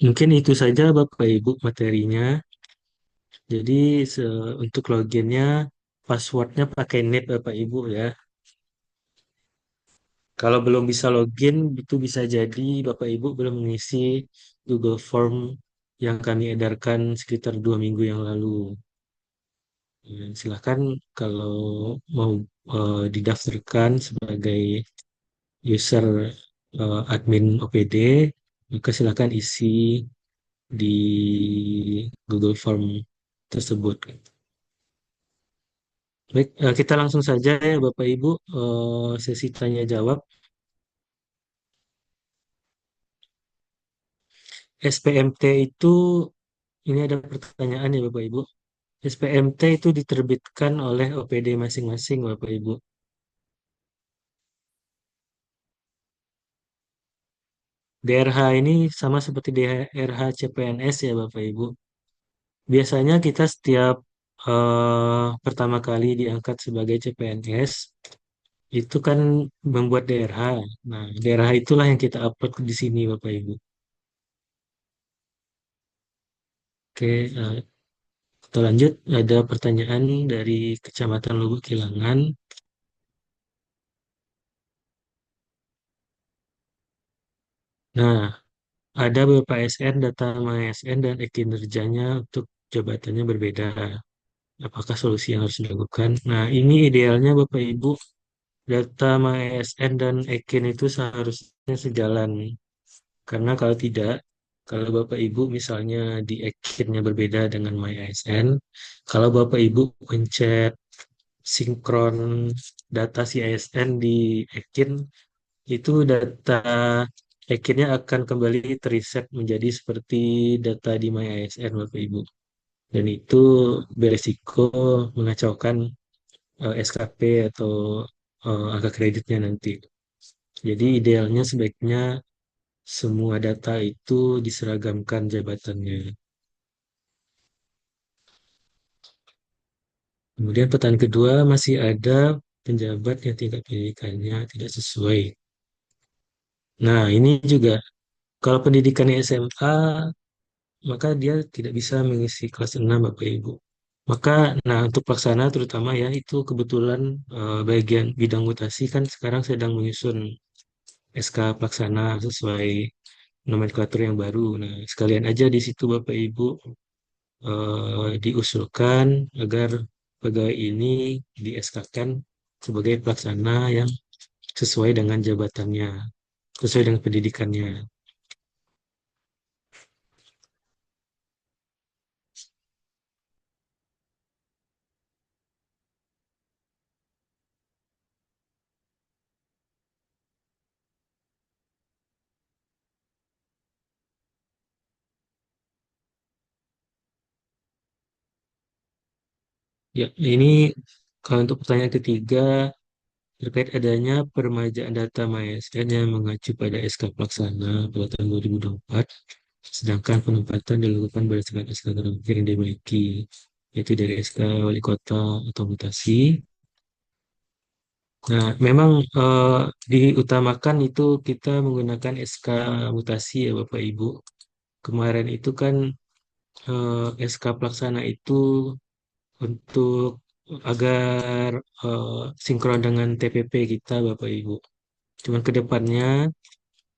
mungkin itu saja Bapak Ibu materinya. Jadi untuk loginnya, passwordnya pakai NIP Bapak Ibu ya. Kalau belum bisa login, itu bisa jadi Bapak Ibu belum mengisi Google Form yang kami edarkan sekitar 2 minggu yang lalu. Silahkan kalau mau didaftarkan sebagai user admin OPD, maka silahkan isi di Google Form tersebut. Baik, kita langsung saja ya Bapak Ibu, sesi tanya jawab. SPMT itu, ini ada pertanyaan ya Bapak Ibu. SPMT itu diterbitkan oleh OPD masing-masing Bapak Ibu. DRH ini sama seperti DRH CPNS ya Bapak Ibu. Biasanya kita setiap pertama kali diangkat sebagai CPNS, itu kan membuat DRH. Nah, DRH itulah yang kita upload di sini Bapak Ibu. Oke, kita lanjut. Ada pertanyaan dari Kecamatan Lubuk Kilangan. Nah, ada beberapa ASN, data ASN, dan kinerjanya untuk jabatannya berbeda. Apakah solusi yang harus dilakukan? Nah, ini idealnya Bapak Ibu, data ASN dan EKIN itu seharusnya sejalan. Karena kalau tidak, kalau Bapak Ibu misalnya di EKIN-nya berbeda dengan MyASN, kalau Bapak Ibu pencet sinkron data si ASN di EKIN, itu data EKIN-nya akan kembali teriset menjadi seperti data di MyASN Bapak Ibu. Dan itu beresiko mengacaukan SKP atau angka kreditnya nanti. Jadi idealnya sebaiknya semua data itu diseragamkan jabatannya. Kemudian pertanyaan kedua, masih ada penjabat yang tingkat pendidikannya tidak sesuai. Nah, ini juga kalau pendidikannya SMA, maka dia tidak bisa mengisi kelas 6 Bapak Ibu. Maka, nah untuk pelaksana terutama ya, itu kebetulan bagian bidang mutasi kan sekarang sedang menyusun SK pelaksana sesuai nomenklatur yang baru. Nah, sekalian aja di situ Bapak Ibu diusulkan agar pegawai ini di SK-kan sebagai pelaksana yang sesuai dengan jabatannya, sesuai dengan pendidikannya. Ya, ini Kalau untuk pertanyaan ketiga, terkait adanya peremajaan data MySN yang mengacu pada SK Pelaksana pada tahun 2024, sedangkan penempatan dilakukan berdasarkan SK terakhir yang dimiliki, yaitu dari SK Wali Kota atau mutasi. Nah, memang diutamakan itu kita menggunakan SK mutasi ya Bapak Ibu. Kemarin itu kan SK Pelaksana itu untuk agar sinkron dengan TPP kita Bapak Ibu. Cuman ke depannya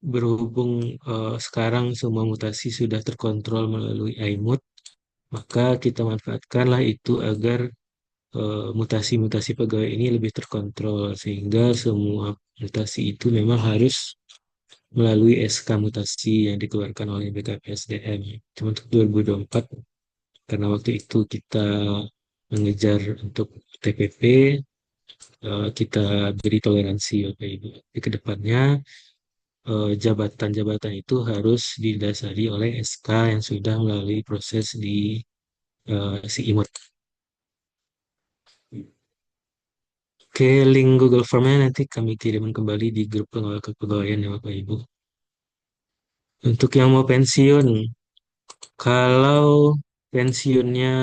berhubung sekarang semua mutasi sudah terkontrol melalui iMode, maka kita manfaatkanlah itu agar mutasi-mutasi pegawai ini lebih terkontrol sehingga semua mutasi itu memang harus melalui SK mutasi yang dikeluarkan oleh BKPSDM. Cuma untuk 2024 karena waktu itu kita mengejar untuk TPP, kita beri toleransi Bapak Ibu. Di kedepannya jabatan-jabatan itu harus didasari oleh SK yang sudah melalui proses di si IMOT. Oke, link Google Form-nya nanti kami kirim kembali di grup pengawal kepegawaian ya Bapak Ibu. Untuk yang mau pensiun, kalau pensiunnya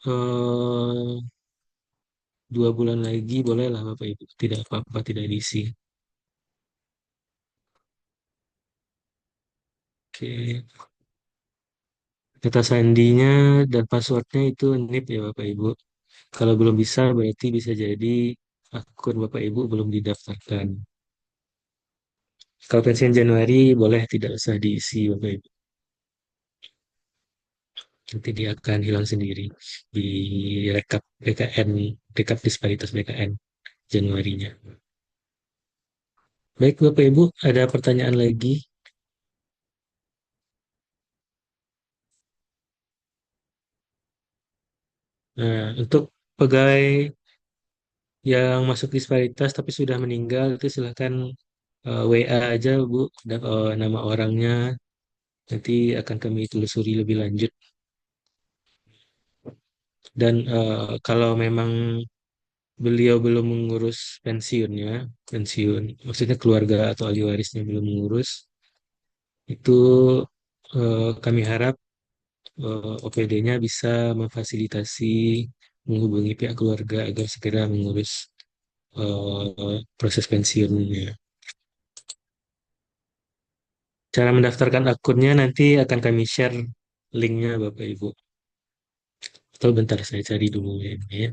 eh, 2 bulan lagi, bolehlah Bapak Ibu. Tidak apa-apa, tidak diisi. Oke, data sandinya dan passwordnya itu NIP ya Bapak Ibu. Kalau belum bisa, berarti bisa jadi akun Bapak Ibu belum didaftarkan. Kalau pensiun Januari, boleh tidak usah diisi Bapak Ibu. Nanti dia akan hilang sendiri di rekap BKN, rekap disparitas BKN Januarinya. Baik Bapak Ibu, ada pertanyaan lagi? Nah, untuk pegawai yang masuk disparitas tapi sudah meninggal, itu silahkan WA aja Bu, nama orangnya, nanti akan kami telusuri lebih lanjut. Dan kalau memang beliau belum mengurus pensiunnya, pensiun, maksudnya keluarga atau ahli warisnya belum mengurus, itu kami harap OPD-nya bisa memfasilitasi menghubungi pihak keluarga agar segera mengurus proses pensiunnya. Cara mendaftarkan akunnya nanti akan kami share linknya Bapak Ibu. Atau bentar saya cari dulu ya. Ya.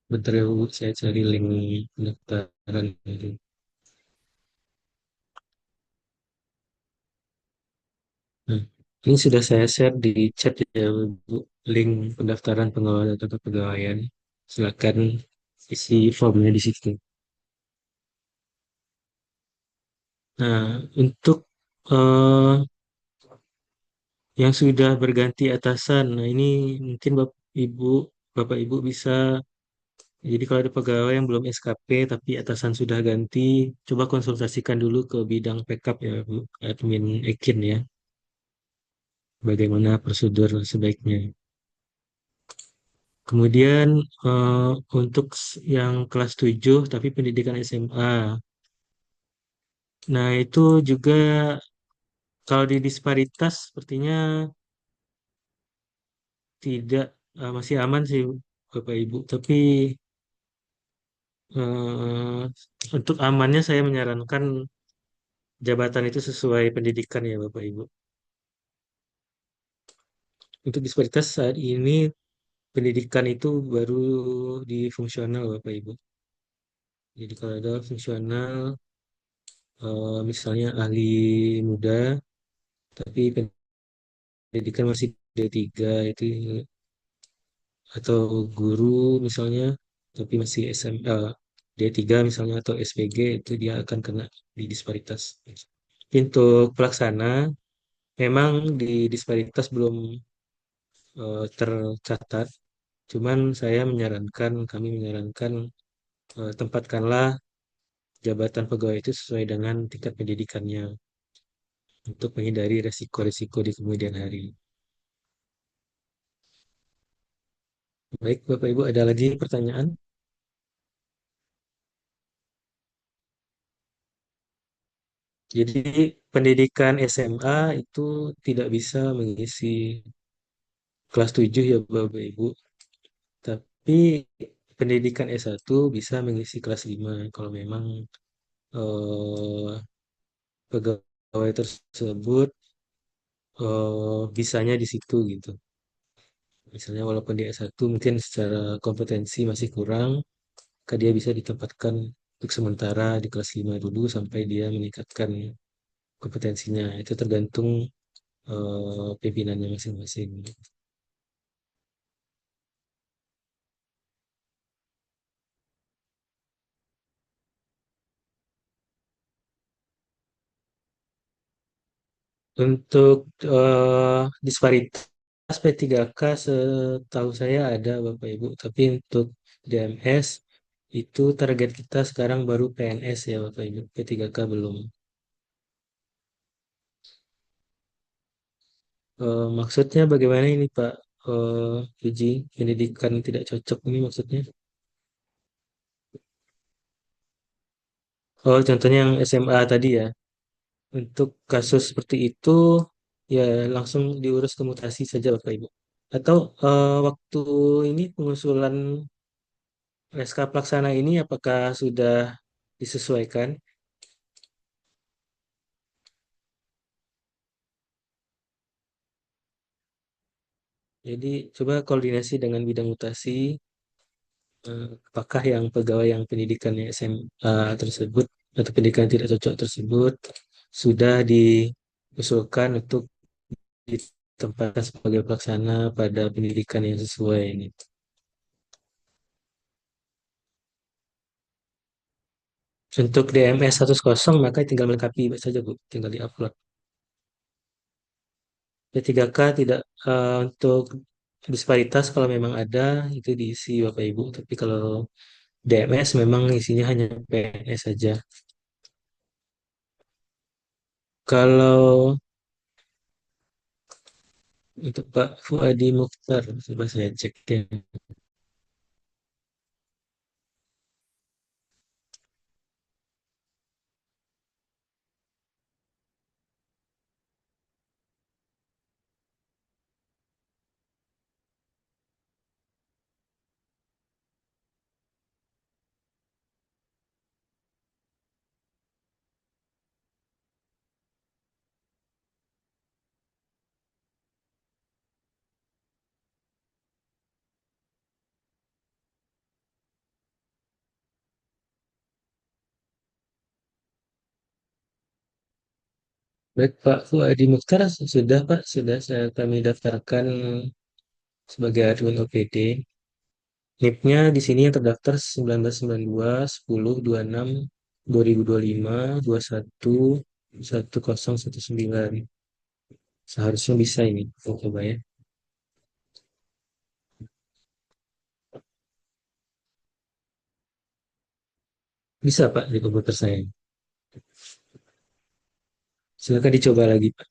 Bentar ya Bu, saya cari link pendaftaran. Nah, ini sudah saya share di chat ya Bu, link pendaftaran pengawal data kepegawaian. Silakan isi formnya di situ. Nah, untuk eh, yang sudah berganti atasan, nah ini mungkin Bapak Ibu bisa, jadi kalau ada pegawai yang belum SKP tapi atasan sudah ganti, coba konsultasikan dulu ke bidang backup ya Bu, admin Ekin ya. bagaimana prosedur sebaiknya. Kemudian untuk yang kelas 7 tapi pendidikan SMA. Nah, itu juga kalau di disparitas sepertinya tidak masih aman sih Bapak Ibu. Tapi eh, untuk amannya saya menyarankan jabatan itu sesuai pendidikan ya Bapak Ibu. Untuk disparitas saat ini pendidikan itu baru di fungsional Bapak Ibu. Jadi kalau ada fungsional misalnya ahli muda tapi pendidikan masih D3 itu atau guru misalnya tapi masih SMA D3 misalnya atau SPG itu dia akan kena di disparitas. Untuk pelaksana memang di disparitas belum tercatat, cuman kami menyarankan tempatkanlah jabatan pegawai itu sesuai dengan tingkat pendidikannya untuk menghindari resiko-resiko di kemudian hari. Baik, Bapak Ibu, ada lagi pertanyaan? Jadi pendidikan SMA itu tidak bisa mengisi kelas 7 ya Bapak Ibu, tapi pendidikan S1 bisa mengisi kelas 5 kalau memang eh, pegawai tersebut bisanya di situ gitu. Misalnya walaupun di S1 mungkin secara kompetensi masih kurang, maka dia bisa ditempatkan untuk sementara di kelas 5 dulu sampai dia meningkatkan kompetensinya. Itu tergantung pimpinannya masing-masing. Untuk disparitas P3K setahu saya ada Bapak Ibu, tapi untuk DMS itu target kita sekarang baru PNS ya Bapak Ibu, P3K belum. Maksudnya bagaimana ini Pak Puji, pendidikan tidak cocok ini maksudnya? Oh, contohnya yang SMA tadi ya. Untuk kasus seperti itu ya langsung diurus ke mutasi saja Bapak Ibu. Atau waktu ini pengusulan SK Pelaksana ini apakah sudah disesuaikan? Jadi coba koordinasi dengan bidang mutasi, apakah yang pegawai yang pendidikannya SMA tersebut atau pendidikan tidak cocok tersebut sudah diusulkan untuk ditempatkan sebagai pelaksana pada pendidikan yang sesuai ini. Untuk DMS 100 maka tinggal melengkapi saja Bu, tinggal diupload. P3K tidak untuk disparitas kalau memang ada itu diisi Bapak Ibu, tapi kalau DMS memang isinya hanya PNS saja. Kalau untuk Pak Fuadi Mukhtar, coba saya cek ya. Baik Pak Fuadi Mukhtar sudah Pak, sudah kami daftarkan sebagai admin OPD. NIP-nya di sini yang terdaftar 1992 10 26 2025 21 1019. Seharusnya bisa ini. Kita coba ya. Bisa Pak di komputer saya. Silakan dicoba lagi Pak.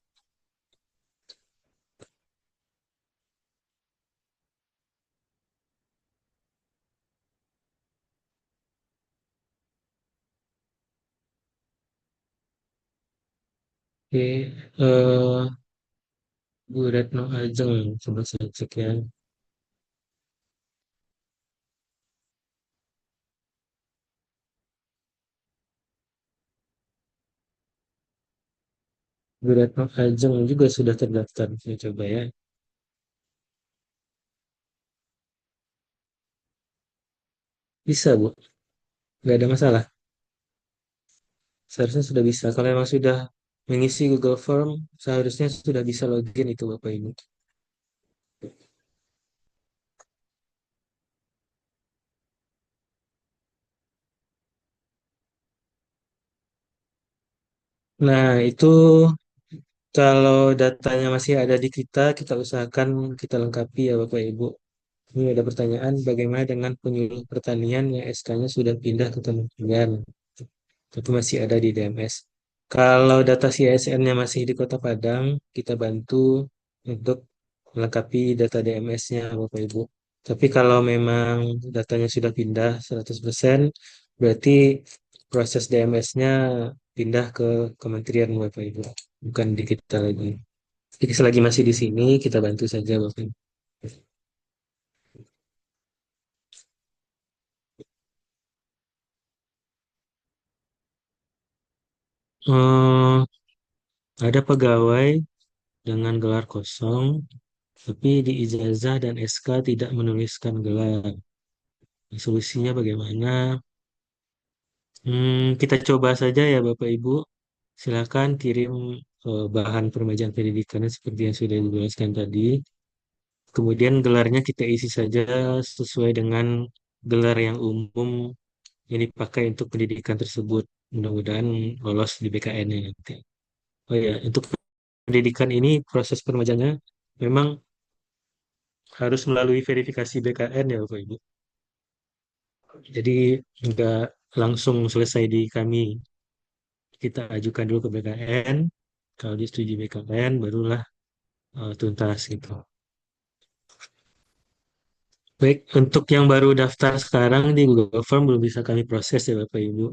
Oke, eh Bu Retno Ajeng, coba saya cek ya. Bu Retno Ajeng juga sudah terdaftar. Saya coba ya. Bisa, Bu. Nggak ada masalah. Seharusnya sudah bisa. Kalau memang sudah mengisi Google Form, seharusnya sudah bisa login itu Bapak Ibu. Nah, itu kalau datanya masih ada di kita, kita usahakan kita lengkapi ya Bapak Ibu. Ini ada pertanyaan, bagaimana dengan penyuluh pertanian yang SK-nya sudah pindah ke kementerian, tapi masih ada di DMS? Kalau data CSN-nya masih di Kota Padang, kita bantu untuk melengkapi data DMS-nya Bapak Ibu. Tapi kalau memang datanya sudah pindah 100%, berarti proses DMS-nya pindah ke kementerian Bapak Ibu, bukan di kita lagi. Jadi selagi masih di sini, kita bantu saja Bapak Ibu. Eh, ada pegawai dengan gelar kosong, tapi di ijazah dan SK tidak menuliskan gelar. Solusinya bagaimana? Kita coba saja ya Bapak Ibu. Silakan kirim bahan permajaan pendidikannya seperti yang sudah dijelaskan tadi. Kemudian gelarnya kita isi saja sesuai dengan gelar yang umum yang dipakai untuk pendidikan tersebut. Mudah-mudahan lolos di BKN-nya nanti. Oh ya, untuk pendidikan ini proses permajaannya memang harus melalui verifikasi BKN ya Bapak Ibu. Jadi nggak langsung selesai di kami. Kita ajukan dulu ke BKN. Kalau disetujui BKN, barulah tuntas gitu. Baik, untuk yang baru daftar sekarang di Google Form belum bisa kami proses ya Bapak Ibu.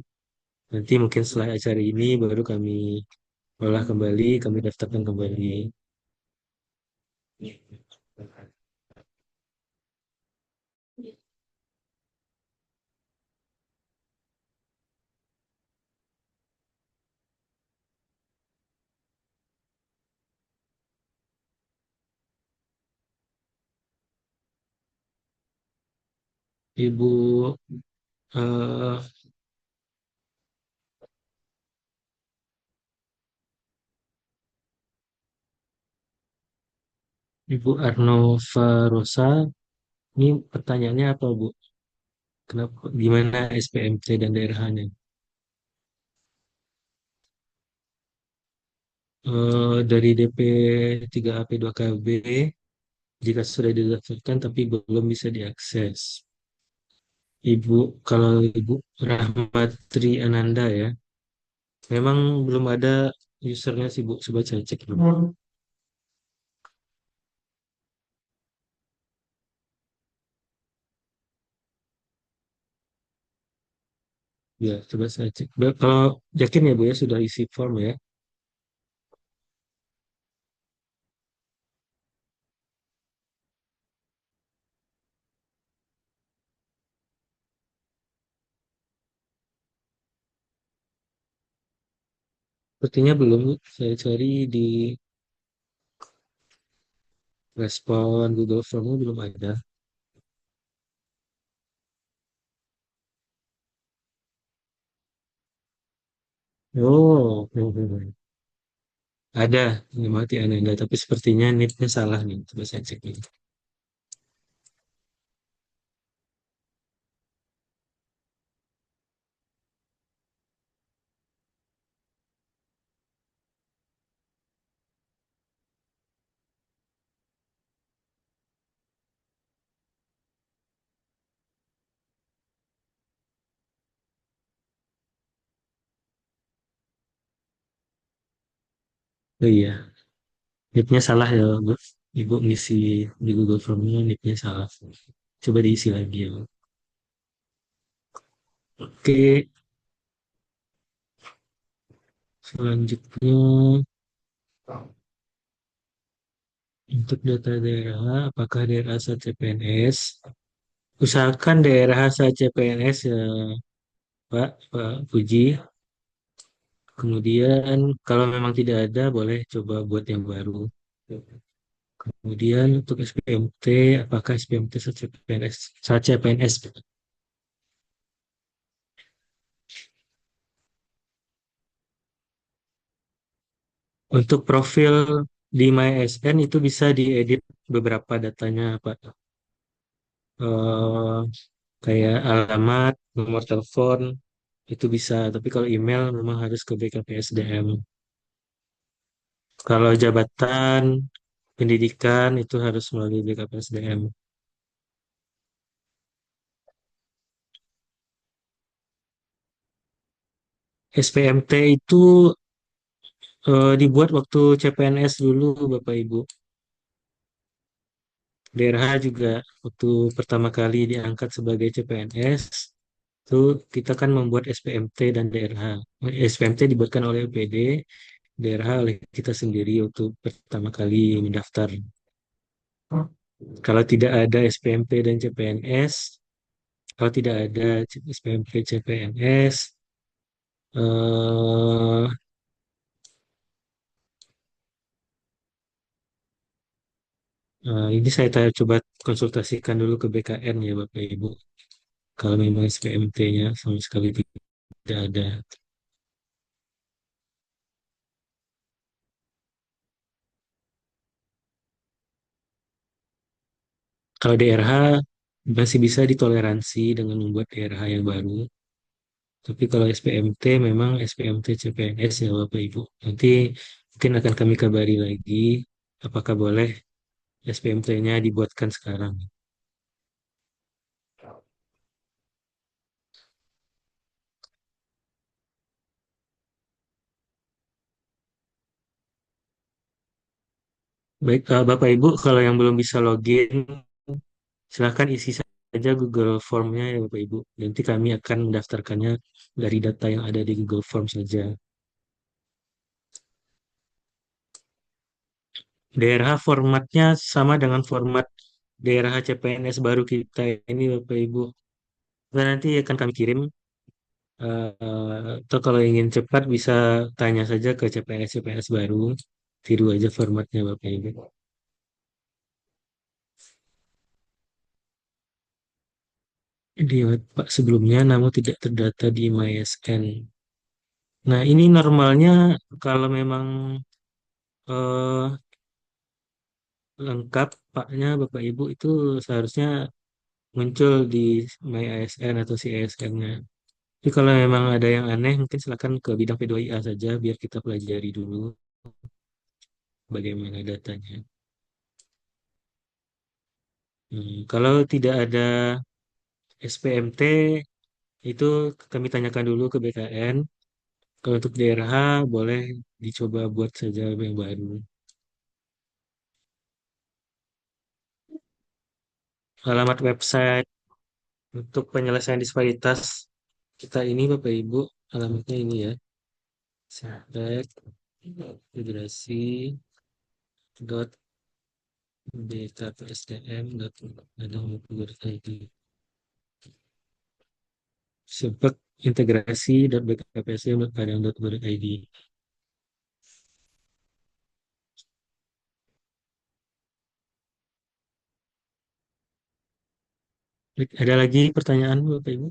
Nanti mungkin setelah acara ini baru kami olah kembali, kami daftarkan kembali. Ibu eh, Ibu Arnova Rosa, ini pertanyaannya apa Bu? Kenapa, gimana SPMC dan daerahnya? Dari DP 3AP 2KB, jika sudah didaftarkan tapi belum bisa diakses. Ibu, kalau Ibu Rahmatri Ananda ya, memang belum ada usernya sih Bu, coba saya cek dulu. Ya, coba saya cek. Kalau yakin ya Bu ya, sudah isi form ya. Sepertinya belum, Bu. Saya cari di respon Google Formnya belum ada. Oh, ada mati Ananda, tapi sepertinya NIP-nya salah nih. Coba saya cek nih. Oh iya, NIP-nya salah ya, Bu. Ibu ngisi di Google Formnya NIP-nya salah. Coba diisi lagi ya, Bu. Oke, selanjutnya. Untuk data daerah, apakah daerah asal CPNS? Usahakan daerah asal CPNS ya, Pak Puji. Kemudian kalau memang tidak ada, boleh coba buat yang baru. Kemudian untuk SPMT, apakah SPMT CPNS? CPNS. Untuk profil di MySN itu bisa diedit beberapa datanya, Pak. Eh, Kayak alamat, nomor telepon, itu bisa. Tapi kalau email memang harus ke BKPSDM. Kalau jabatan pendidikan itu harus melalui BKPSDM. SPMT itu dibuat waktu CPNS dulu, Bapak Ibu. DRH juga waktu pertama kali diangkat sebagai CPNS, itu kita kan membuat SPMT dan DRH. SPMT dibuatkan oleh UPD, DRH oleh kita sendiri untuk pertama kali mendaftar. Kalau tidak ada SPMT dan CPNS, kalau tidak ada SPMP CPNS, eh, ini saya coba konsultasikan dulu ke BKN ya Bapak Ibu. Kalau memang SPMT-nya sama sekali tidak ada. Kalau DRH masih bisa ditoleransi dengan membuat DRH yang baru. Tapi kalau SPMT memang SPMT CPNS ya Bapak Ibu. Nanti mungkin akan kami kabari lagi apakah boleh SPMT-nya dibuatkan sekarang. Baik, Bapak Ibu, kalau yang belum bisa login, silahkan isi saja Google Form-nya ya Bapak Ibu. Nanti kami akan mendaftarkannya dari data yang ada di Google Form saja. Daerah formatnya sama dengan format daerah CPNS baru kita ini Bapak Ibu. Dan nanti akan kami kirim. Atau kalau ingin cepat bisa tanya saja ke CPNS baru. Tiru aja formatnya Bapak Ibu. Di Pak sebelumnya namun tidak terdata di MySN. Nah, ini normalnya kalau memang eh, lengkap Paknya Bapak Ibu itu seharusnya muncul di MyASN atau si ASN-nya. Tapi kalau memang ada yang aneh, mungkin silakan ke bidang P2IA saja biar kita pelajari dulu bagaimana datanya. Kalau tidak ada SPMT, itu kami tanyakan dulu ke BKN. Kalau untuk daerah boleh dicoba buat saja yang baru. Alamat website untuk penyelesaian disparitas kita ini Bapak Ibu, alamatnya ini ya. Sahabat Federasi dot bkpsdm dot id sebab integrasi dot bkpsdm dot padang dot id. Ada lagi pertanyaan Bapak Ibu?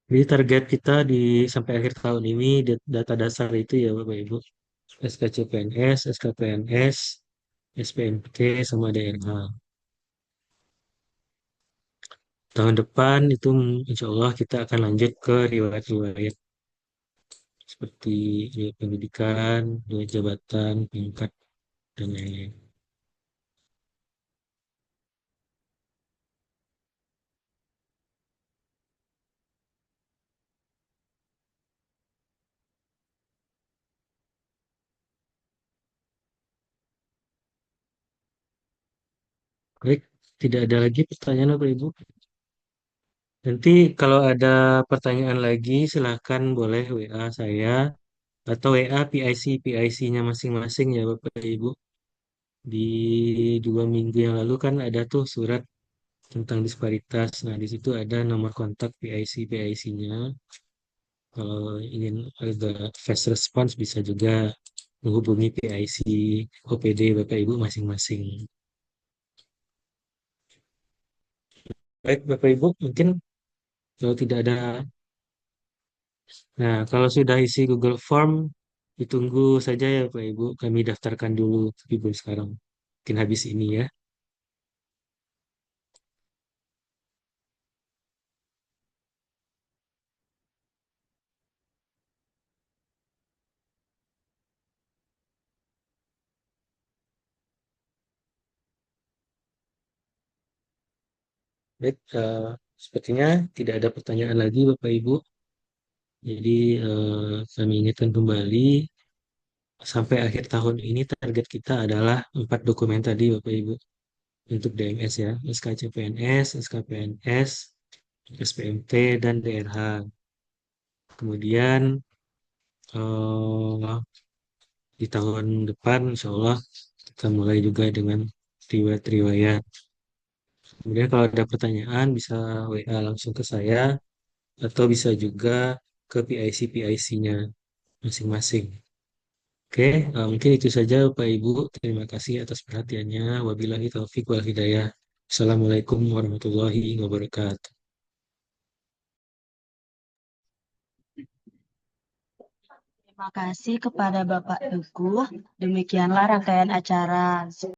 Jadi target kita di sampai akhir tahun ini data dasar itu ya Bapak Ibu. SKCPNS, SKPNS, SPMT sama DRH. Tahun depan itu insya Allah kita akan lanjut ke riwayat-riwayat seperti riwayat pendidikan, riwayat jabatan, pangkat, dan lain-lain. Baik, tidak ada lagi pertanyaan Bapak Ibu. Nanti kalau ada pertanyaan lagi silahkan boleh WA saya atau WA PIC-nya masing-masing ya Bapak Ibu. Di 2 minggu yang lalu kan ada tuh surat tentang disparitas. Nah, di situ ada nomor kontak PIC-nya. Kalau ingin agak fast response bisa juga menghubungi PIC OPD Bapak Ibu masing-masing. Baik Bapak Ibu, mungkin kalau tidak ada. Nah, kalau sudah isi Google Form, ditunggu saja ya Pak Ibu. Kami daftarkan dulu, tapi belum sekarang. Mungkin habis ini ya. Baik, sepertinya tidak ada pertanyaan lagi Bapak Ibu. Jadi kami ingatkan kembali, sampai akhir tahun ini target kita adalah 4 dokumen tadi Bapak Ibu. Untuk DMS ya, SKCPNS, SKPNS, SPMT, dan DRH. Kemudian eh, di tahun depan insya Allah kita mulai juga dengan riwayat-riwayat. Kemudian kalau ada pertanyaan bisa WA langsung ke saya atau bisa juga ke PIC-nya masing-masing. Oke, mungkin itu saja Bapak Ibu. Terima kasih atas perhatiannya. Wabillahi taufiq wal hidayah. Assalamualaikum warahmatullahi wabarakatuh. Terima kasih kepada Bapak Teguh. Demikianlah rangkaian acara